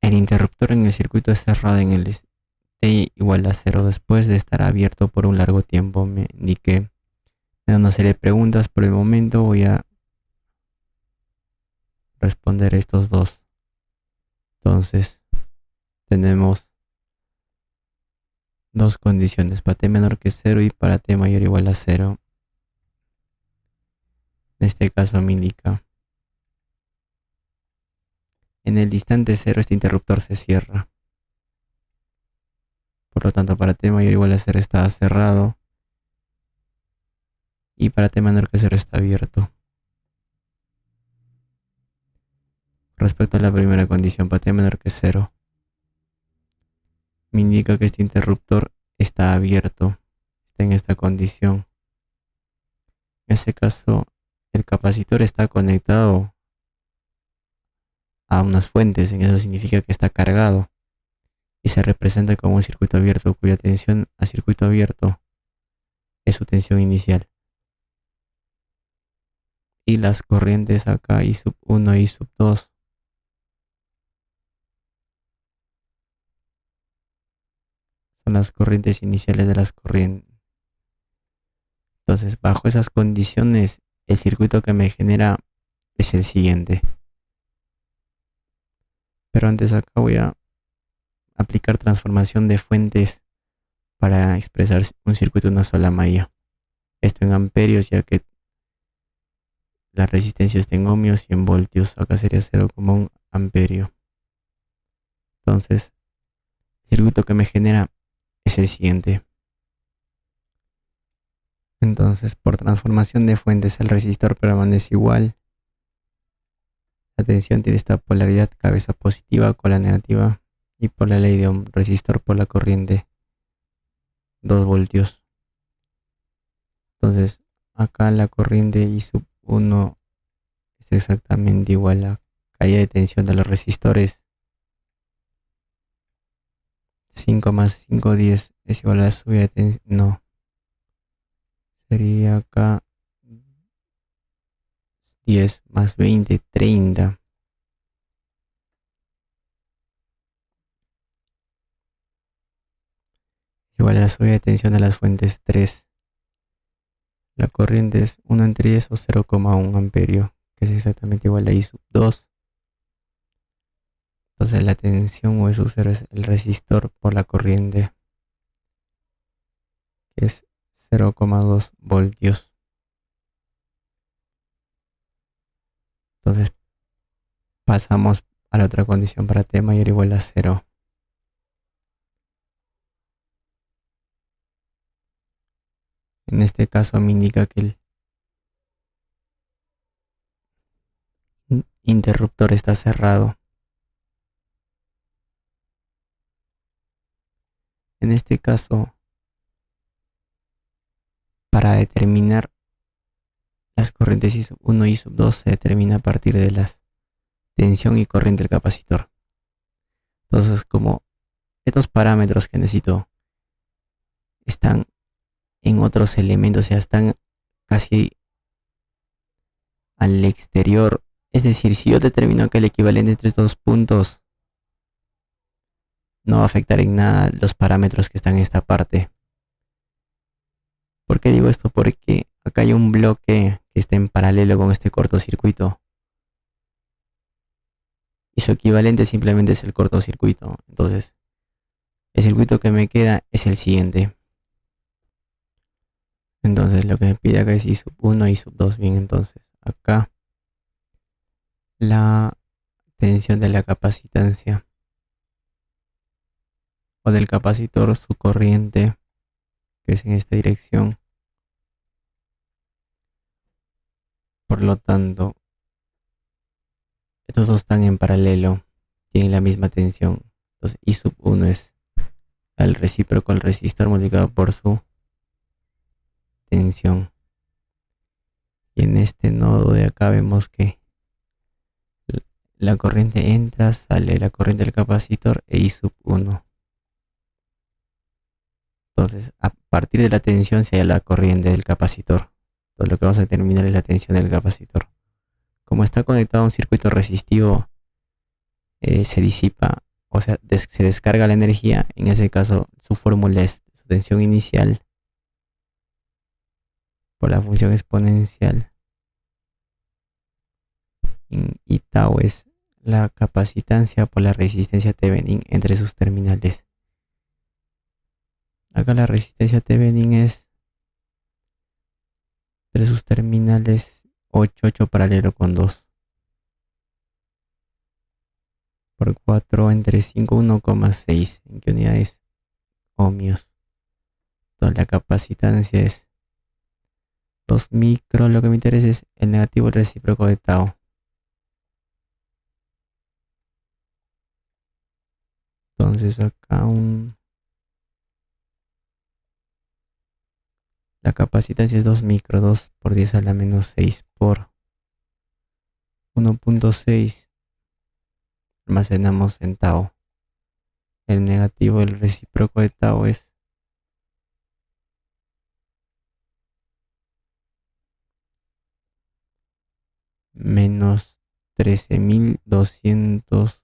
El interruptor en el circuito es cerrado en el t igual a 0 después de estar abierto por un largo tiempo. Me indiqué. Me da una serie de preguntas. Por el momento voy a responder estos dos. Entonces, tenemos dos condiciones, para t menor que 0 y para t mayor o igual a 0. En este caso me indica, en el instante 0 este interruptor se cierra. Por lo tanto, para t mayor o igual a 0 está cerrado y para t menor que 0 está abierto. Respecto a la primera condición, para t menor que 0, me indica que este interruptor está abierto, está en esta condición. En este caso, el capacitor está conectado a unas fuentes, en eso significa que está cargado y se representa como un circuito abierto cuya tensión a circuito abierto es su tensión inicial. Y las corrientes acá I sub 1 y I sub 2 son las corrientes iniciales de las corrientes. Entonces, bajo esas condiciones, el circuito que me genera es el siguiente. Pero antes acá voy a aplicar transformación de fuentes para expresar un circuito de una sola malla. Esto en amperios, ya que la resistencia está en ohmios y en voltios. Acá sería 0,1 amperio. Entonces, el circuito que me genera es el siguiente. Entonces, por transformación de fuentes, el resistor permanece igual. La tensión tiene esta polaridad, cabeza positiva con la negativa. Y por la ley de Ohm, resistor por la corriente, 2 voltios. Entonces, acá la corriente I sub 1 es exactamente igual a la caída de tensión de los resistores. 5 más 5, 10 es igual a la subida de tensión. No. Sería acá 10 más 20, 30. Igual a la subida de tensión de las fuentes 3. La corriente es 1 entre 10 o 0,1 amperio, que es exactamente igual a I sub 2. Entonces la tensión O sub 0 es el resistor por la corriente, que es 0,2 voltios. Entonces pasamos a la otra condición para t mayor o igual a 0. En este caso me indica que el interruptor está cerrado. En este caso, para determinar las corrientes I sub 1 y I sub 2 se determina a partir de la tensión y corriente del capacitor. Entonces, como estos parámetros que necesito están en otros elementos, o sea, están casi al exterior, es decir, si yo determino que el equivalente entre estos puntos no va a afectar en nada los parámetros que están en esta parte. ¿Por qué digo esto? Porque acá hay un bloque que está en paralelo con este cortocircuito y su equivalente simplemente es el cortocircuito. Entonces, el circuito que me queda es el siguiente. Entonces, lo que me pide acá es I sub 1 y I sub 2. Bien, entonces, acá la tensión de la capacitancia o del capacitor, su corriente, que es en esta dirección. Por lo tanto, estos dos están en paralelo, tienen la misma tensión. Entonces, I sub 1 es el recíproco del resistor multiplicado por su tensión. Y en este nodo de acá vemos que la corriente entra, sale la corriente del capacitor e I sub 1. Entonces, a partir de la tensión se halla la corriente del capacitor. Entonces, lo que vamos a determinar es la tensión del capacitor. Como está conectado a un circuito resistivo, se disipa o sea, se descarga la energía. En ese caso, su fórmula es su tensión inicial por la función exponencial y tau es la capacitancia por la resistencia Thevenin entre sus terminales. Acá la resistencia Thevenin es entre sus terminales 8 paralelo con 2 por 4 entre 5 1,6. ¿En qué unidades? Ohmios. Toda la capacitancia es 2 micro. Lo que me interesa es el negativo recíproco de tau. Entonces acá la capacitancia es 2 micro, 2 por 10 a la menos 6 por 1,6. Almacenamos en tau. El negativo, el recíproco de tau es menos 13.200,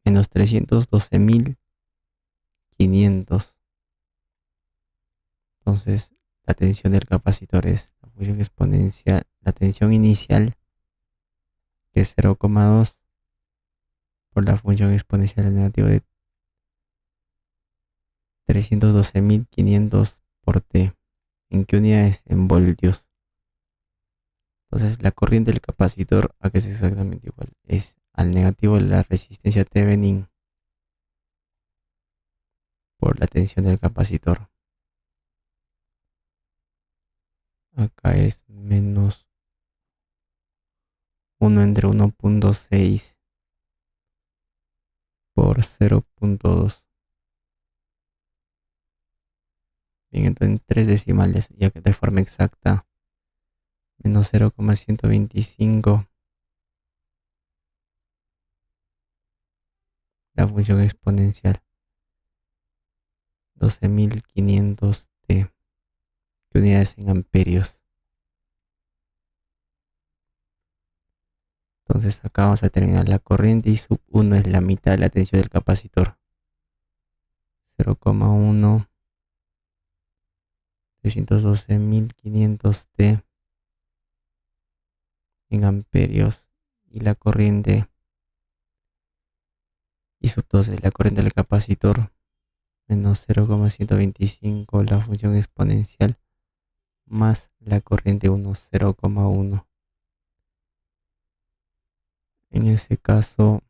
menos 312.500. Entonces la tensión del capacitor es la función exponencial, la tensión inicial, que es 0,2 por la función exponencial al negativo de 312.500 por T. ¿En qué unidades? En voltios. Entonces la corriente del capacitor, acá es exactamente igual, es al negativo de la resistencia Thevenin por la tensión del capacitor. Acá es menos 1 entre 1,6 por 0,2. Bien, entonces en 3 decimales, ya que de forma exacta, menos 0,125 la función exponencial 12.500 T, que unidades en amperios. Entonces acá vamos a terminar la corriente y sub 1 es la mitad de la tensión del capacitor. 0,1 312.500 T en amperios, y la corriente y sub 2 es la corriente del capacitor, menos 0,125 la función exponencial más la corriente 1, 0,1. En ese caso,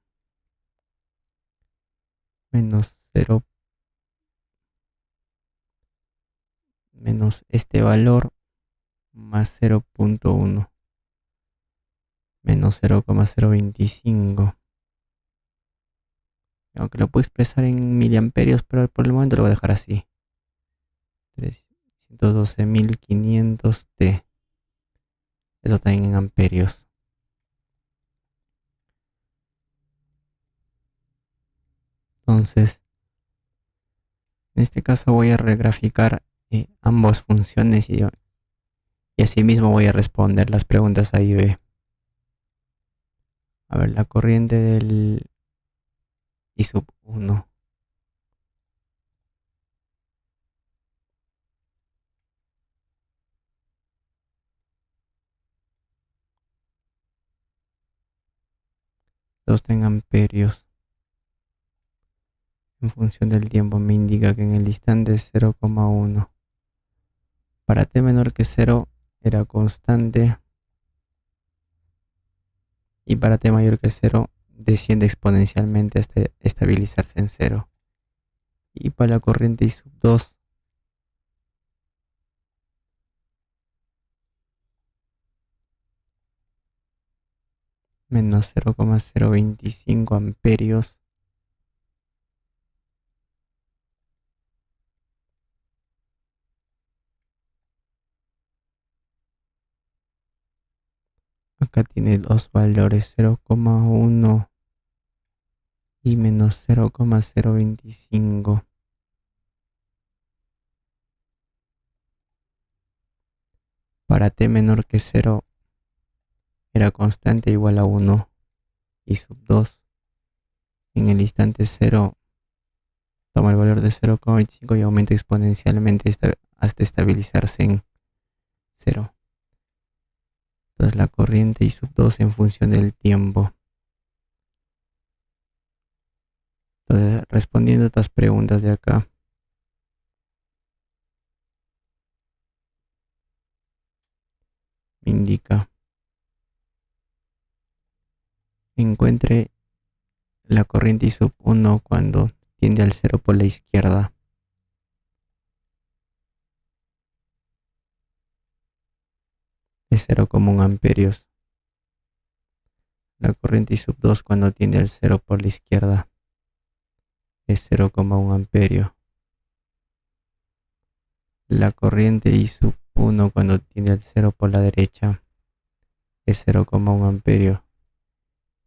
menos 0, menos este valor más 0,1, menos 0,025. Aunque lo puedo expresar en miliamperios, pero por el momento lo voy a dejar así. 312.500 T. Eso también en amperios. Entonces, en este caso voy a regraficar ambas funciones y asimismo voy a responder las preguntas A y B. A ver, la corriente del I sub 1. Los en amperios. En función del tiempo me indica que en el instante es 0,1. Para t menor que 0 era constante, y para t mayor que 0 desciende exponencialmente hasta estabilizarse en 0. Y para la corriente I sub 2, menos 0,025 amperios. Acá tiene dos valores, 0,1 y menos 0,025. Para t menor que 0 era constante igual a 1 y sub 2. en el instante 0 toma el valor de 0,25 y aumenta exponencialmente hasta estabilizarse en 0. Entonces la corriente I sub 2 en función del tiempo. Entonces, respondiendo a estas preguntas de acá, me indica: encuentre la corriente I sub 1 cuando tiende al 0 por la izquierda. Es 0,1 amperios. La corriente I sub 2 cuando tiende al 0 por la izquierda es 0,1 amperio. La corriente I sub 1 cuando tiende al 0 por la derecha es 0,1 amperio.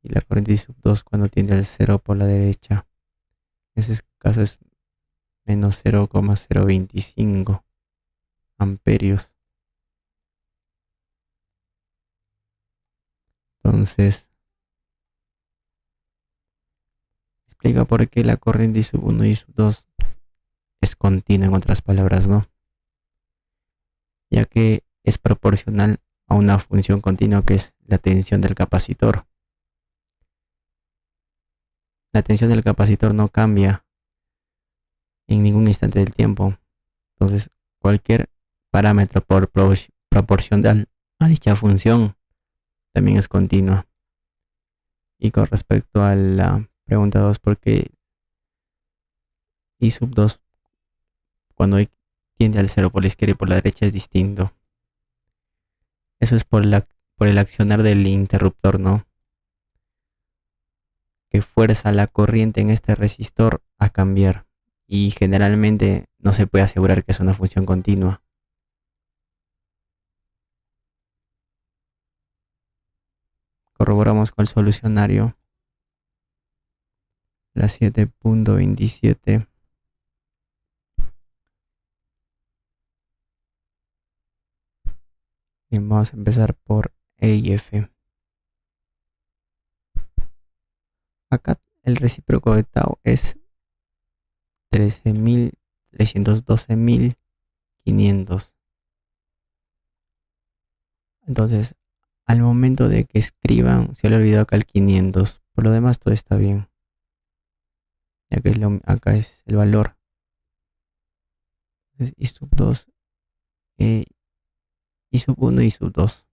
Y la corriente I sub 2 cuando tiende al 0 por la derecha, en ese caso es menos 0,025 amperios. Entonces, explica por qué la corriente I sub 1 y I sub 2 es continua, en otras palabras, ¿no? Ya que es proporcional a una función continua que es la tensión del capacitor. La tensión del capacitor no cambia en ningún instante del tiempo. Entonces, cualquier parámetro proporcional a dicha función también es continua. Y con respecto a la pregunta 2, ¿por qué I sub 2 cuando tiende al 0 por la izquierda y por la derecha es distinto? Eso es por el accionar del interruptor, ¿no? Que fuerza la corriente en este resistor a cambiar. Y generalmente no se puede asegurar que es una función continua. Corroboramos con el solucionario. La 7.27. Bien, vamos a empezar por E y F. Acá el recíproco de tau es 13.312.500. Entonces, al momento de que escriban, se le ha olvidado acá el 500. Por lo demás, todo está bien, ya que acá es el valor. Entonces, I sub 2, I sub 1 y I sub 2.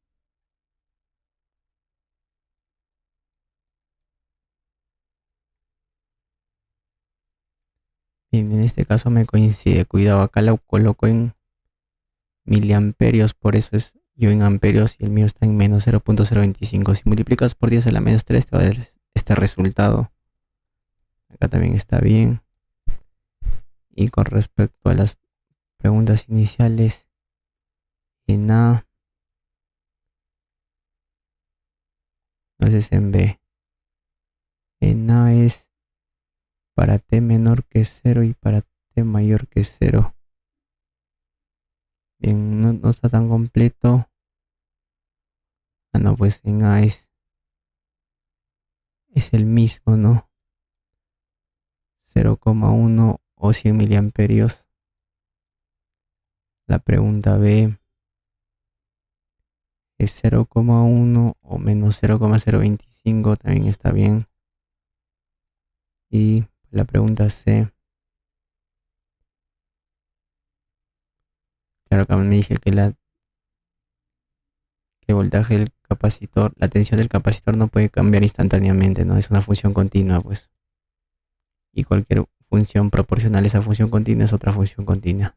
Bien, en este caso me coincide. Cuidado, acá lo coloco en miliamperios, por eso es yo en amperios y el mío está en menos 0.025. Si multiplicas por 10 a la menos 3 te va a dar este resultado. Acá también está bien. Y con respecto a las preguntas iniciales, en A, entonces en B. En A es para t menor que 0 y para t mayor que 0. Bien, no está tan completo. Ah, no, pues en A es el mismo, ¿no? 0,1 o 100 miliamperios. La pregunta B es 0,1 o menos 0,025, también está bien. Y la pregunta C, claro que me dije que el voltaje del capacitor, la tensión del capacitor no puede cambiar instantáneamente, ¿no? Es una función continua, pues. Y cualquier función proporcional a esa función continua es otra función continua.